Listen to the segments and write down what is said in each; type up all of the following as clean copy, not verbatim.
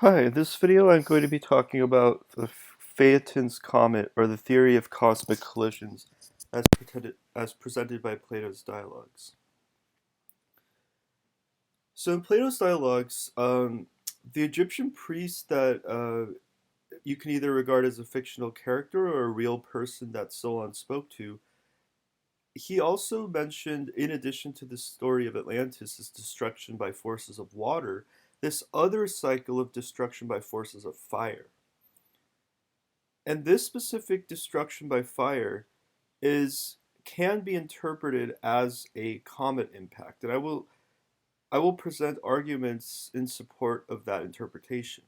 Hi, in this video I'm going to be talking about the Phaeton's comet, or the theory of cosmic collisions, as presented by Plato's dialogues. So in Plato's dialogues, the Egyptian priest that you can either regard as a fictional character or a real person that Solon spoke to, he also mentioned, in addition to the story of Atlantis' destruction by forces of water, this other cycle of destruction by forces of fire. And this specific destruction by fire is can be interpreted as a comet impact, and I will present arguments in support of that interpretation.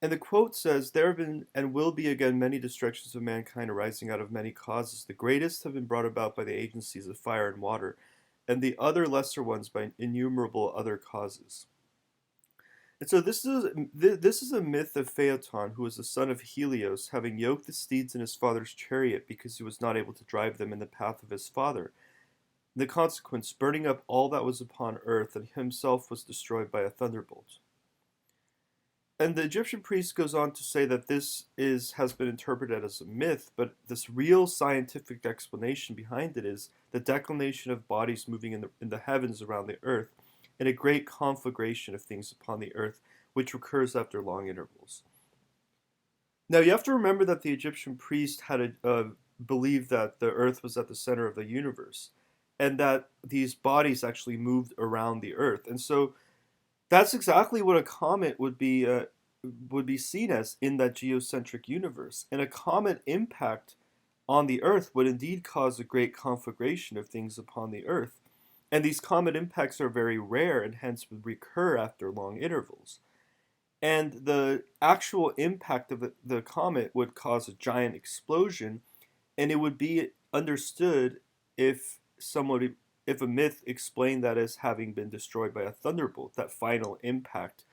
And the quote says, "There have been and will be again many destructions of mankind arising out of many causes. The greatest have been brought about by the agencies of fire and water, and the other lesser ones by innumerable other causes." And so this is a myth of Phaeton, who was the son of Helios, having yoked the steeds in his father's chariot because he was not able to drive them in the path of his father. The consequence, burning up all that was upon earth, and himself was destroyed by a thunderbolt. And the Egyptian priest goes on to say that has been interpreted as a myth, but this real scientific explanation behind it is the declination of bodies moving in the heavens around the earth, and a great conflagration of things upon the earth, which recurs after long intervals. Now you have to remember that the Egyptian priest believed that the earth was at the center of the universe, and that these bodies actually moved around the earth, and so that's exactly what a comet would be seen as in that geocentric universe. And a comet impact on the Earth would indeed cause a great conflagration of things upon the Earth. And these comet impacts are very rare and hence would recur after long intervals. And the actual impact of the comet would cause a giant explosion, and it would be understood if somebody if a myth explained that as having been destroyed by a thunderbolt. That final impact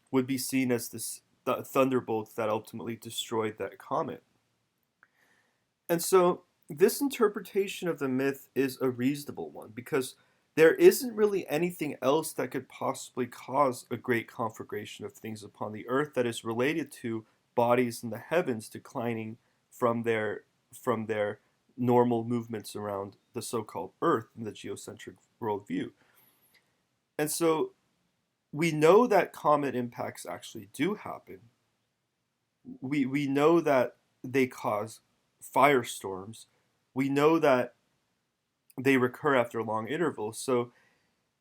would be seen as the thunderbolt that ultimately destroyed that comet. And so this interpretation of the myth is a reasonable one because there isn't really anything else that could possibly cause a great conflagration of things upon the earth that is related to bodies in the heavens declining from their normal movements around the so-called earth in the geocentric worldview. And so we know that comet impacts actually do happen. We know that they cause firestorms. We know that they recur after long intervals. So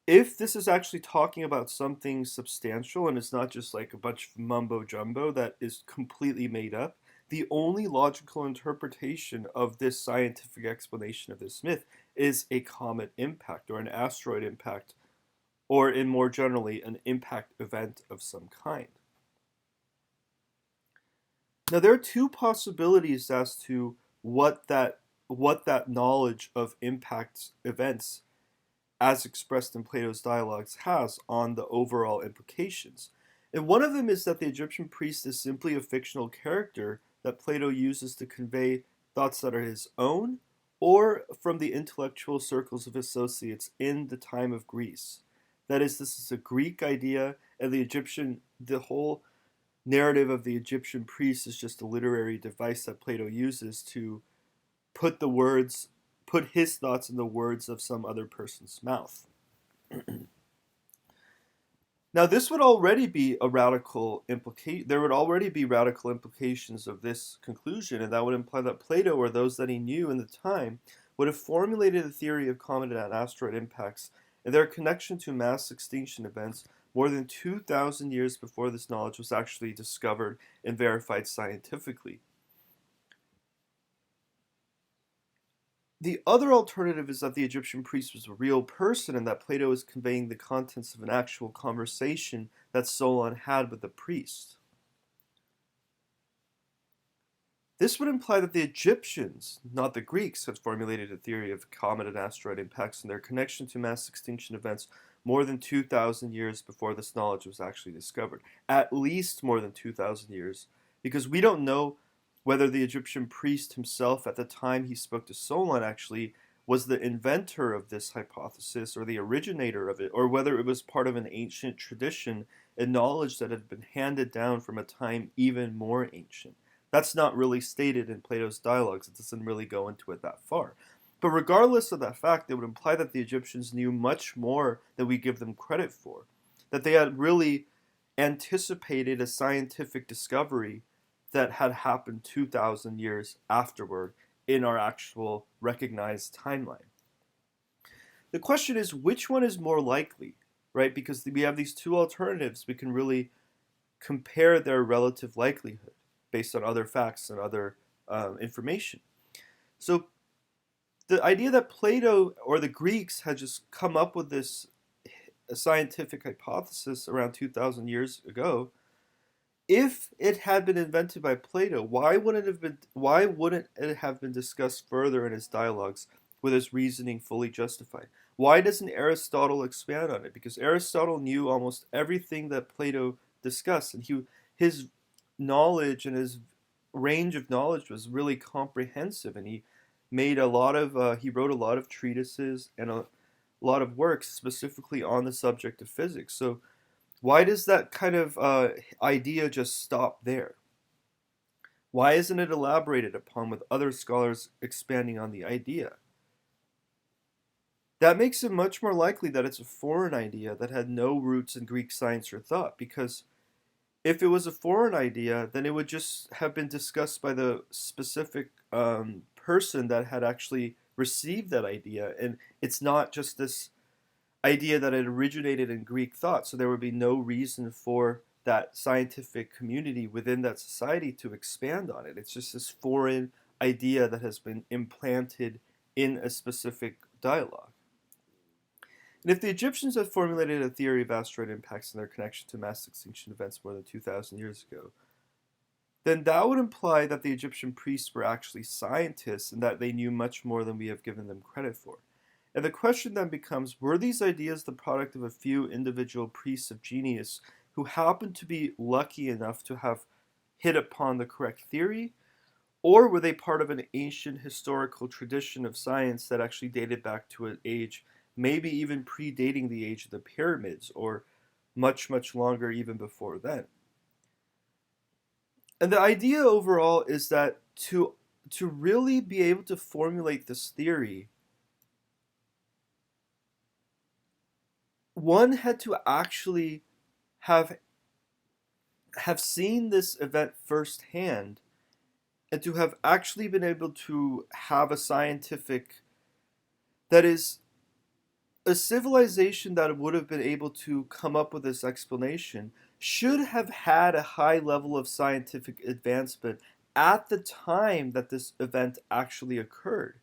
if this is actually talking about something substantial and it's not just like a bunch of mumbo jumbo that is completely made up, the only logical interpretation of this scientific explanation of this myth is a comet impact or an asteroid impact, or in more generally, an impact event of some kind. Now there are two possibilities as to what that knowledge of impact events as expressed in Plato's dialogues has on the overall implications. And one of them is that the Egyptian priest is simply a fictional character that Plato uses to convey thoughts that are his own or from the intellectual circles of associates in the time of Greece. That is, this is a Greek idea, and the whole narrative of the Egyptian priest is just a literary device that Plato uses to put the words, put his thoughts in the words of some other person's mouth. Now, this would already be a radical implication. There would already be radical implications of this conclusion, and that would imply that Plato, or those that he knew in the time, would have formulated a theory of comet and asteroid impacts and their connection to mass extinction events more than 2,000 years before this knowledge was actually discovered and verified scientifically. The other alternative is that the Egyptian priest was a real person and that Plato is conveying the contents of an actual conversation that Solon had with the priest. This would imply that the Egyptians, not the Greeks, had formulated a theory of comet and asteroid impacts and their connection to mass extinction events more than 2,000 years before this knowledge was actually discovered. At least more than 2,000 years, because we don't know whether the Egyptian priest himself at the time he spoke to Solon actually was the inventor of this hypothesis or the originator of it, or whether it was part of an ancient tradition and knowledge that had been handed down from a time even more ancient. That's not really stated in Plato's dialogues. It doesn't really go into it that far. But regardless of that fact, it would imply that the Egyptians knew much more than we give them credit for, that they had really anticipated a scientific discovery that had happened 2,000 years afterward in our actual recognized timeline. The question is, which one is more likely, right? Because we have these two alternatives, we can really compare their relative likelihood based on other facts and other information. So the idea that Plato or the Greeks had just come up with this scientific hypothesis around 2,000 years ago, if it had been invented by Plato, why wouldn't it have been discussed further in his dialogues with his reasoning fully justified? Why doesn't Aristotle expand on it? Because Aristotle knew almost everything that Plato discussed, and his knowledge and his range of knowledge was really comprehensive, and he wrote a lot of treatises and a lot of works specifically on the subject of physics. So why does that kind of idea just stop there? Why isn't it elaborated upon with other scholars expanding on the idea? That makes it much more likely that it's a foreign idea that had no roots in Greek science or thought, because if it was a foreign idea, then it would just have been discussed by the specific person that had actually received that idea. And it's not just this idea that it originated in Greek thought, so there would be no reason for that scientific community within that society to expand on it. It's just this foreign idea that has been implanted in a specific dialogue. And if the Egyptians had formulated a theory of asteroid impacts and their connection to mass extinction events more than 2,000 years ago, then that would imply that the Egyptian priests were actually scientists and that they knew much more than we have given them credit for. And the question then becomes, were these ideas the product of a few individual priests of genius who happened to be lucky enough to have hit upon the correct theory? Or were they part of an ancient historical tradition of science that actually dated back to an age maybe even predating the age of the pyramids, or much, much longer even before then? And the idea overall is that to really be able to formulate this theory, one had to actually have seen this event firsthand, and to have actually been able to have a scientific, that is, a civilization that would have been able to come up with this explanation should have had a high level of scientific advancement at the time that this event actually occurred.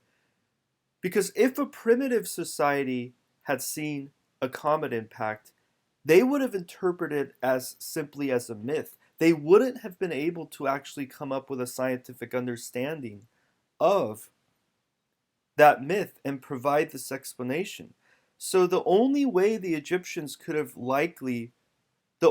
Because if a primitive society had seen a comet impact, they would have interpreted it as simply as a myth. They wouldn't have been able to actually come up with a scientific understanding of that myth and provide this explanation. So the only way the Egyptians could have the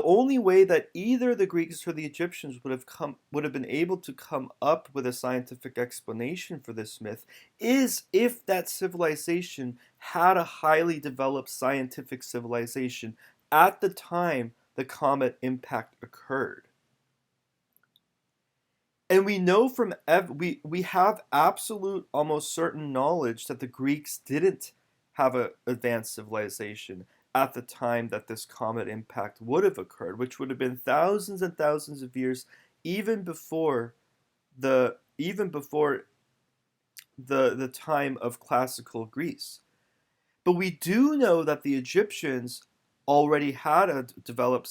only way that either the Greeks or the Egyptians would have been able to come up with a scientific explanation for this myth is if that civilization had a highly developed scientific civilization at the time the comet impact occurred. And we know from we have absolute, almost certain knowledge that the Greeks didn't have an advanced civilization at the time that this comet impact would have occurred, which would have been thousands and thousands of years, even before the time of classical Greece. But we do know that the Egyptians already had a developed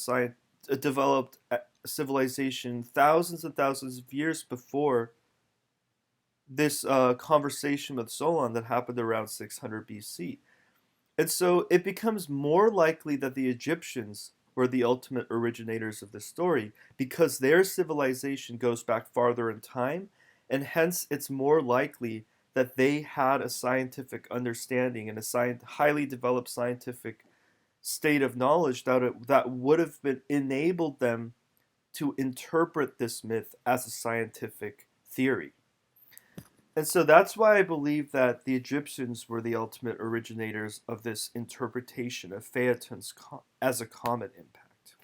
civilization thousands and thousands of years before this conversation with Solon that happened around 600 BC. And so it becomes more likely that the Egyptians were the ultimate originators of the story because their civilization goes back farther in time, and hence it's more likely that they had a scientific understanding and a highly developed scientific state of knowledge that would have been enabled them to interpret this myth as a scientific theory. And so that's why I believe that the Egyptians were the ultimate originators of this interpretation of Phaeton's as a comet impact.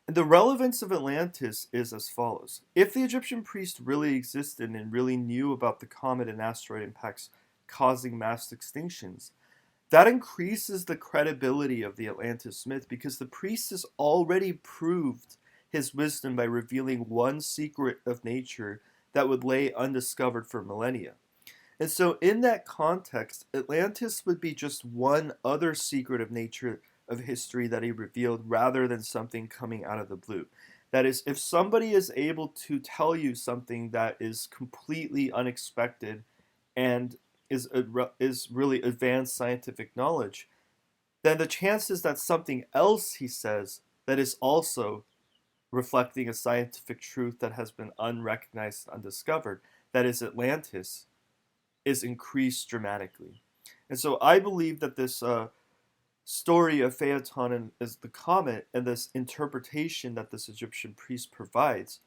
And the relevance of Atlantis is as follows. If the Egyptian priest really existed and really knew about the comet and asteroid impacts causing mass extinctions, that increases the credibility of the Atlantis myth because the priest has already proved his wisdom by revealing one secret of nature that would lay undiscovered for millennia. And so, in that context, Atlantis would be just one other secret of nature of history that he revealed rather than something coming out of the blue. That is, if somebody is able to tell you something that is completely unexpected and is really advanced scientific knowledge, then the chances that something else he says that is also reflecting a scientific truth that has been unrecognized, undiscovered, that is Atlantis, is increased dramatically. And so I believe that this story of Phaeton and as the comet and this interpretation that this Egyptian priest provides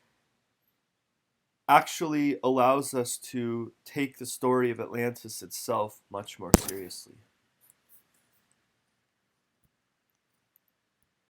actually allows us to take the story of Atlantis itself much more seriously.